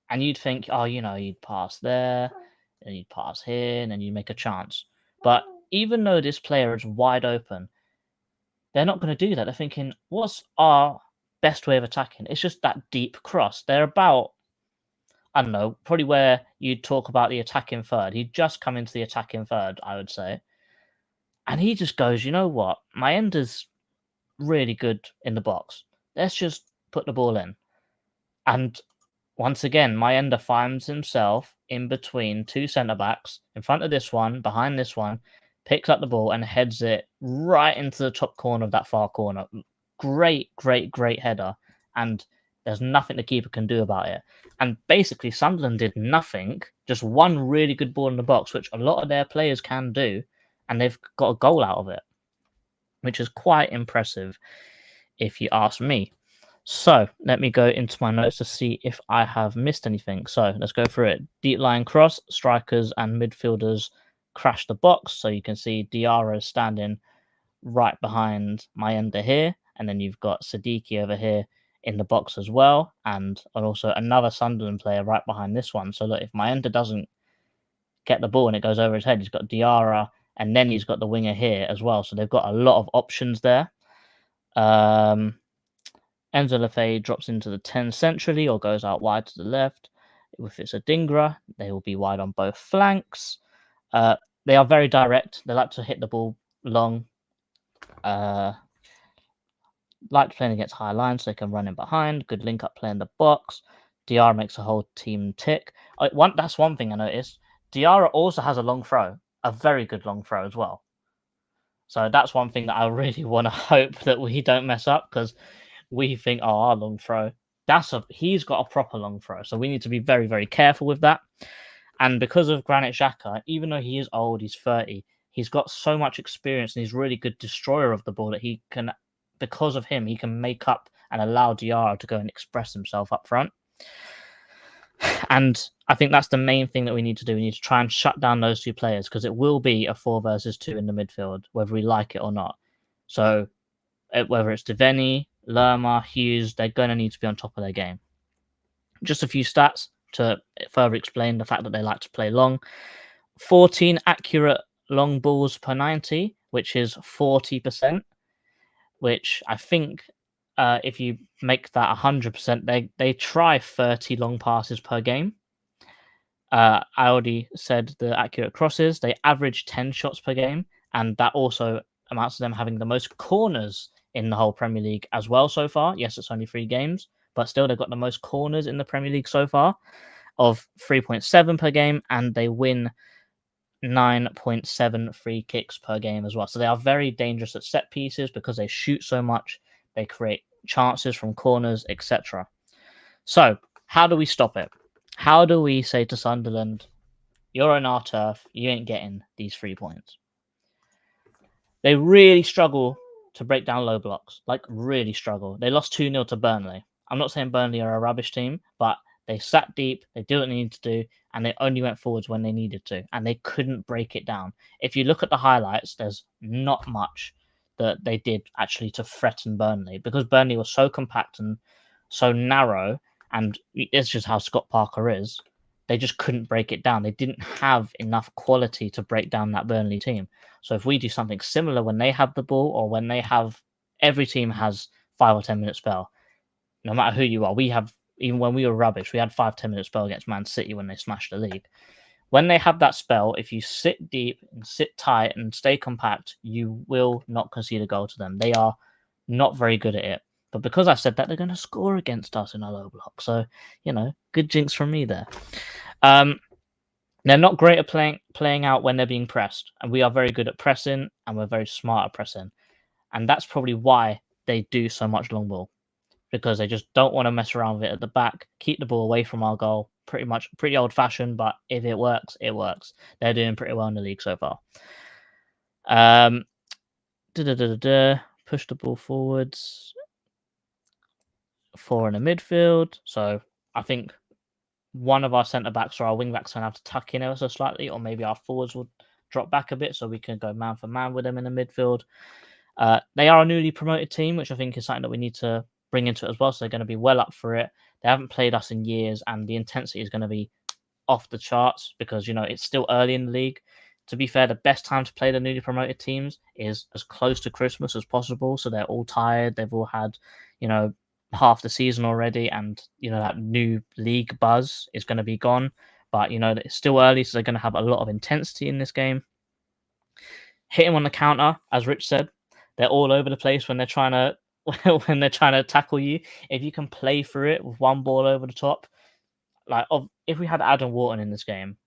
and you'd think, oh, you'd pass there, and you'd pass here, and then you make a chance. But even though this player is wide open, they're not going to do that. They're thinking, what's our best way of attacking? It's just that deep cross. They're about, I don't know, probably where you'd talk about the attacking third. He'd just come into the attacking third, I would say. And he just goes, you know what? My end is really good in the box. Let's just put the ball in. And once again, my ender finds himself in between two centre-backs, in front of this one, behind this one, picks up the ball and heads it right into the top corner of that far corner. Great, great, great header. And there's nothing the keeper can do about it. And basically, Sunderland did nothing, just one really good ball in the box, which a lot of their players can do, and they've got a goal out of it, which is quite impressive, if you ask me. So let me go into my notes to see if I have missed anything. So let's go through it. Deep line cross, strikers and midfielders crash the box. So you can see Diarra is standing right behind Mayenda here. And then you've got Siddiqui over here in the box as well. And also another Sunderland player right behind this one. So look, if Mayenda doesn't get the ball and it goes over his head, he's got Diarra and then he's got the winger here as well. So they've got a lot of options there. Enzo Lefebvre drops into the 10 centrally or goes out wide to the left. If it's a Dingra, they will be wide on both flanks. They are very direct. They like to hit the ball long. Like playing against high lines so they can run in behind. Good link-up play in the box. Diarra makes the whole team tick. That's one thing I noticed. Diarra also has a long throw. A very good long throw as well. So that's one thing that I really want to hope that we don't mess up, because we think, oh, our long throw. He's got a proper long throw. So we need to be very, very careful with that. And because of Granit Xhaka, even though he is old, he's 30, he's got so much experience and he's a really good destroyer of the ball that he can, because of him, he can make up and allow Diarra to go and express himself up front. And I think that's the main thing that we need to do. We need to try and shut down those two players, because it will be a 4 versus 2 in the midfield, whether we like it or not. So whether it's Devaney, Lerma, Hughes, they're going to need to be on top of their game. Just a few stats to further explain the fact that they like to play long. 14 accurate long balls per 90, which is 40%, which I think if you make that 100%, they try 30 long passes per game. I already said the accurate crosses. They average 10 shots per game, and that also amounts to them having the most corners in the whole Premier League as well so far. Yes, it's only 3 games, but still they've got the most corners in the Premier League so far of 3.7 per game, and they win 9.7 free kicks per game as well. So they are very dangerous at set pieces because they shoot so much. They create chances from corners, etc. So how do we stop it? How do we say to Sunderland, you're on our turf, you ain't getting these 3 points? They really struggle to break down low blocks, really struggle. They lost 2-0 to Burnley. I'm not saying Burnley are a rubbish team, but they sat deep, they did what they needed to do, and they only went forwards when they needed to, and they couldn't break it down. If you look at the highlights, there's not much that they did actually to threaten Burnley, because Burnley was so compact and so narrow, and it's just how Scott Parker is. They just couldn't break it down. They didn't have enough quality to break down that Burnley team. So if we do something similar when they have the ball, or when they have, every team has 5 or 10 minute spell. No matter who you are, we have, even when we were rubbish, we had 5-10 minute spell against Man City when they smashed the league. When they have that spell, if you sit deep and sit tight and stay compact, you will not concede a goal to them. They are not very good at it. But because I said that, they're going to score against us in a low block. So, good jinx from me there. They're not great at playing out when they're being pressed. And we are very good at pressing, and we're very smart at pressing. And that's probably why they do so much long ball. Because they just don't want to mess around with it at the back, keep the ball away from our goal. Pretty old-fashioned, but if it works, it works. They're doing pretty well in the league so far. Push the ball forwards. 4 in the midfield. So I think one of our centre-backs or our wing-backs are going to have to tuck in ever so slightly, or maybe our forwards will drop back a bit so we can go man for man with them in the midfield. They are a newly promoted team, which I think is something that we need to bring into it as well. So they're going to be well up for it. They haven't played us in years, and the intensity is going to be off the charts because, you know, it's still early in the league. To be fair, the best time to play the newly promoted teams is as close to Christmas as possible. So they're all tired. They've all had, you know, half the season already, and, you know, that new league buzz is going to be gone. But, you know, it's still early, so they're going to have a lot of intensity in this game. Hit him on the counter, as Rich said. They're all over the place when they're trying to tackle you. If you can play through it with one ball over the top, like if we had Adam Wharton in this game,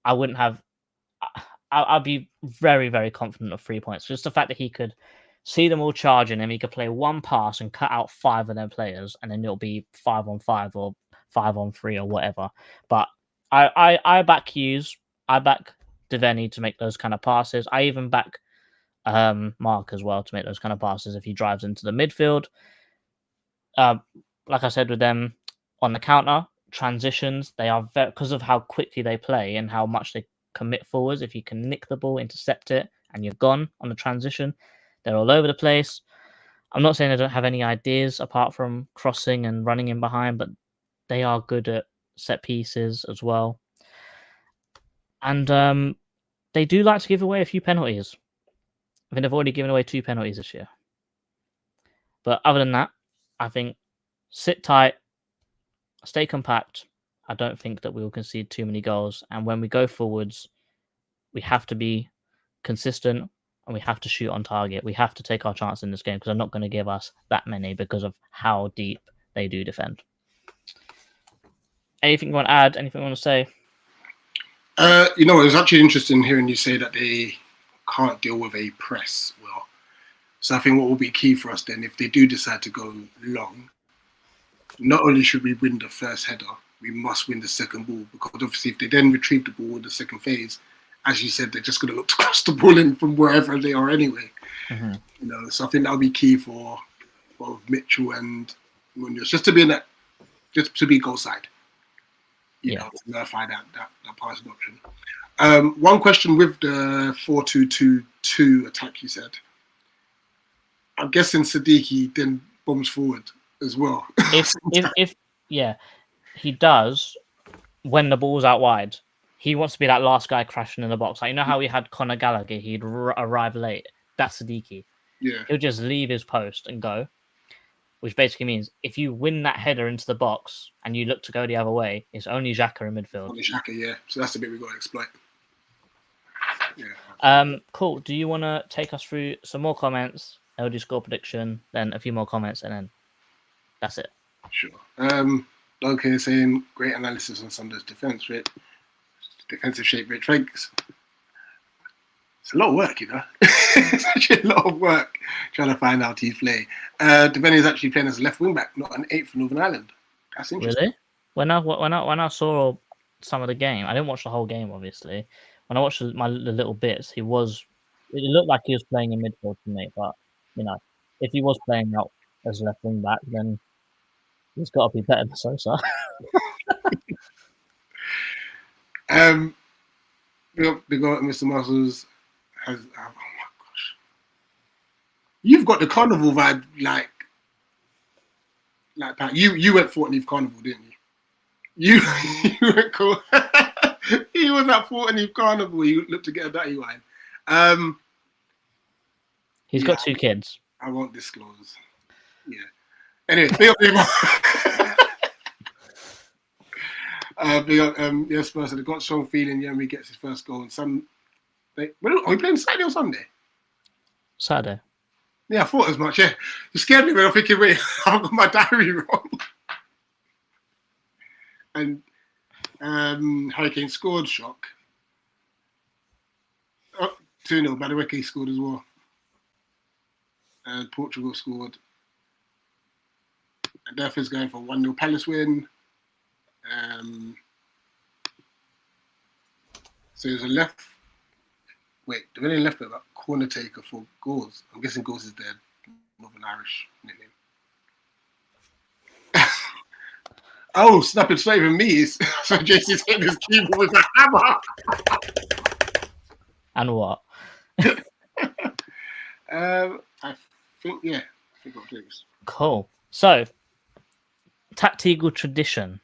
I wouldn't have. I'd be very, very confident of 3 points. Just the fact that he could see them all charging him, he could play one pass and cut out 5 of their players, and then it'll be 5-on-5 or 5-on-3 or whatever. But I back Hughes. I back Devaney to make those kind of passes. I even back Mark as well to make those kind of passes if he drives into the midfield. Like I said with them on the counter, transitions, they are because of how quickly they play and how much they commit forwards. If you can nick the ball, intercept it, and you're gone on the transition, they're all over the place. I'm not saying they don't have any ideas apart from crossing and running in behind, but they are good at set pieces as well. And they do like to give away a few penalties. I think they've already given away 2 penalties this year. But other than that, I think sit tight, stay compact. I don't think that we will concede too many goals. And when we go forwards, we have to be consistent and we have to shoot on target. We have to take our chance in this game because they're not going to give us that many because of how deep they do defend. Anything you want to add? Anything you want to say? You know, it was actually interesting hearing you say that they can't deal with a press well. So I think what will be key for us then, if they do decide to go long, not only should we win the first header, we must win the second ball, because obviously if they then retrieve the ball in the second phase, as you said, they're just going to look to cross the ball in from wherever they are anyway. Mm-hmm. You know, so I think that'll be key for both Mitchell and Munoz, just to be in that, just to be goal side. You know, to nullify that passing option. One question with the 4-2-2-2 attack, you said. I'm guessing Siddiqui then bombs forward as well. if he does when the ball's out wide. He wants to be that last guy crashing in the box. Like, you know how we had Conor Gallagher, he'd arrive late. That's Siddiqui. Yeah. He'll just leave his post and go, which basically means if you win that header into the box and you look to go the other way, it's only Xhaka in midfield. Only Xhaka, yeah. So that's the bit we've got to exploit. Yeah. Cool. Do you want to take us through some more comments? I'll do score prediction, then a few more comments, and then that's it. Sure. Okay, saying great analysis on Sunday's defensive shape, Rich. Thanks. It's a lot of work, you know. It's actually a lot of work trying to find out he's play. Devaney is actually playing as a left wing back, not an 8th for Northern Ireland. That's interesting. Really? When I saw some of the game, I didn't watch the whole game, obviously. When I watched the little bits, it looked like he was playing in midfield to me. But you know, if he was playing out as a left wing back, then he's got to be better than Sosa. We got Mr. Muscles. Oh my gosh, you've got the carnival vibe, like that. You went 14th carnival, didn't you? You went cool. He was at 14th carnival. You looked to get a dirty wine. He's got 2 kids. I won't disclose. Yeah. Anyway, big up. Yes, first, they've got a strong feeling. Yemi gets his first goal on Sunday. Are we playing Saturday or Sunday? Saturday. Yeah, I thought as much. Yeah, you scared me when I'm thinking, wait, I've got my diary wrong. And Hurricane scored, shock. 2-0, Madueke scored as well. And Portugal scored. And Durf is going for 1-0 Palace win. So there's a left. Wait, the really left back corner taker for goals. I'm guessing goals is their Northern Irish nickname. Oh, snap! It's not even me. So Jason's hitting his keyboard with a hammer. And what? I think I'll do this. Cool. So, TACT-EAGLE tradition.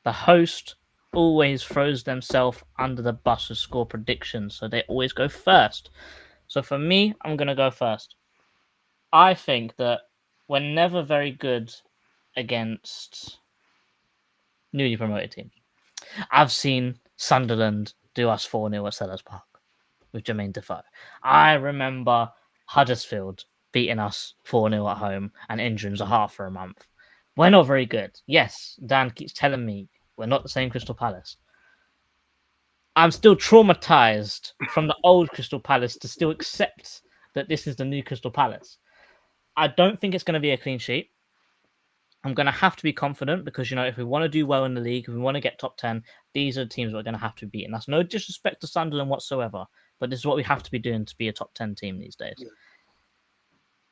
The host always throws themselves under the bus with score predictions, so they always go first. So for me, I'm going to go first. I think that we're never very good against newly promoted teams. I've seen Sunderland do us 4-0 at Sellers Park with Jermaine Defoe. I remember Huddersfield beating us 4-0 at home and injuring Zaha for a month. We're not very good. Yes, Dan keeps telling me we're not the same Crystal Palace. I'm still traumatized from the old Crystal Palace to still accept that this is the new Crystal Palace. I don't think it's going to be a clean sheet. I'm going to have to be confident because, you know, if we want to do well in the league, if we want to get top 10, these are the teams we're going to have to beat. And that's no disrespect to Sunderland whatsoever, but this is what we have to be doing to be a top 10 team these days. Yeah.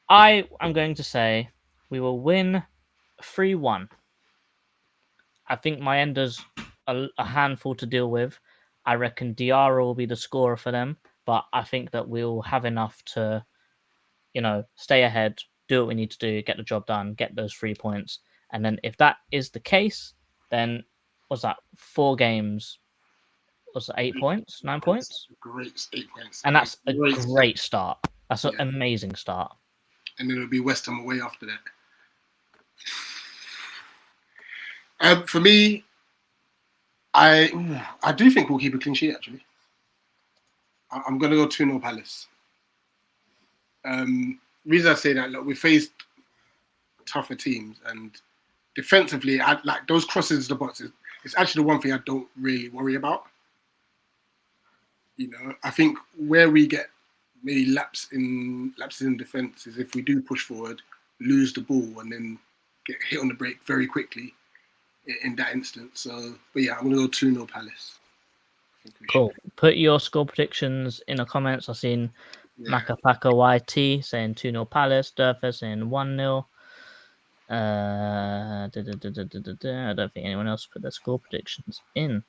I am going to say we will win 3-1. I think Mayenda's a handful to deal with. I reckon Diarra will be the scorer for them, but I think that we'll have enough to, you know, stay ahead, do what we need to do, get the job done, get those 3 points. And then if that is the case, then what's that? 4 games. What's that? 8 points? 9 points? Great, 8 points. And that's a great start. That's an Yeah. amazing start. And then it'll be West Ham away after that. For me, I do think we'll keep a clean sheet, actually. I'm going to go 2-0 Palace. Reason I say that, look, we faced tougher teams, and defensively, like those crosses to the box, it's actually the one thing I don't really worry about. You know, I think where we get maybe lapses in defence is if we do push forward, lose the ball, and then get hit on the break very quickly in that instance. So, but yeah, I'm going to go 2-0 Palace. Cool. Put your score predictions in the comments. I've seen Macapaka YT saying 2-0 Palace, Durfer saying 1-0. I don't think anyone else put their score predictions in.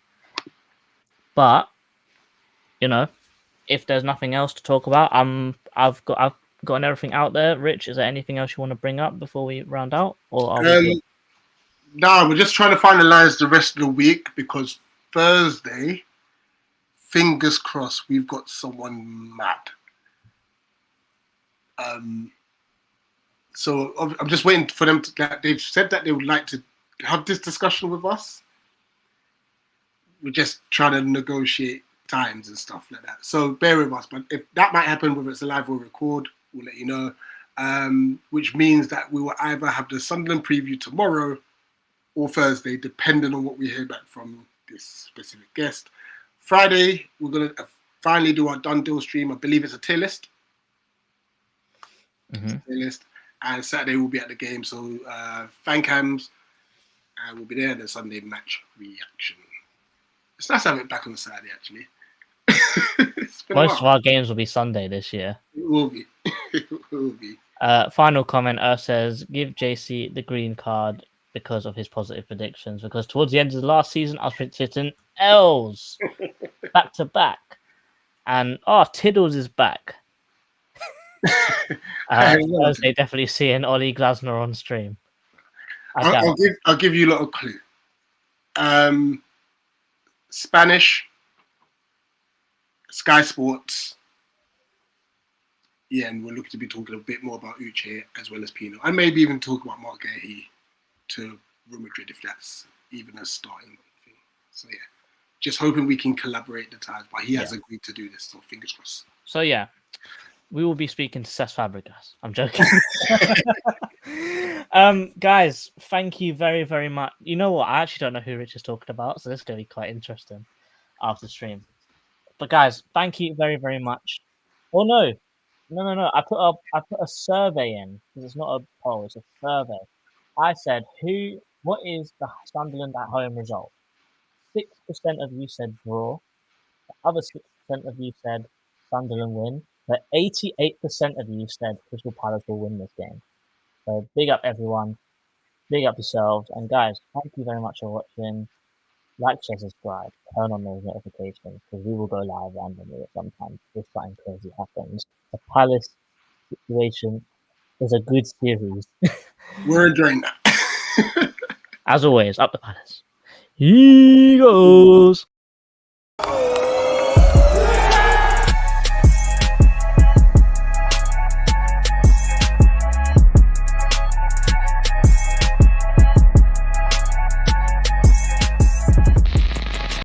But, you know, if there's nothing else to talk about, I've gotten everything out there. Rich, is there anything else you want to bring up before we round out? Or are we no, we're just trying to finalise the rest of the week because Thursday, fingers crossed, we've got someone mad. So I'm just waiting for them to. They've said that they would like to have this discussion with us. We're just trying to negotiate times and stuff like that. So bear with us. But if that might happen, whether it's a live or record, we'll let you know. Which means that we will either have the Sunderland preview tomorrow or Thursday, depending on what we hear back from this specific guest. Friday, we're going to finally do our done deal stream. I believe it's a tier list. Mm-hmm. Tier list. And Saturday we'll be at the game. So fan cams will be there. And then Sunday match reaction. It's nice to have it back on the Saturday, actually. Most of our games will be Sunday this year. It will be. It will be. Final comment, says, give JC the green card because of his positive predictions. Because towards the end of the last season, I was predicting L's back to back. And, Tiddles is back. Thursday, definitely seeing Ollie Glasner on stream. I'll give you a little clue. Spanish, Sky Sports. Yeah, and we're looking to be talking a bit more about Uche as well as Pino. And maybe even talk about Mark Gahey to Real Madrid if that's even a starting thing. So yeah, just hoping we can collaborate the times. But he has agreed to do this, so fingers crossed. So yeah, we will be speaking to Cesc Fabregas. I'm joking. Guys, thank you very, very much. You know what? I actually don't know who Rich is talking about, so this is going to be quite interesting after the stream. But guys, thank you very, very much. Oh no. I put a survey in because it's not a poll; it's a survey. I said, what is the Sunderland at home result? 6% of you said draw. The other 6% of you said Sunderland win. But 88% of you said Crystal Palace will win this game. So big up everyone. Big up yourselves. And guys, thank you very much for watching. Like, share, subscribe. Turn on those notifications because we will go live randomly at some time if something crazy happens. The Palace situation It's a good series. We're enjoying that. As always, up the Palace. Eagles!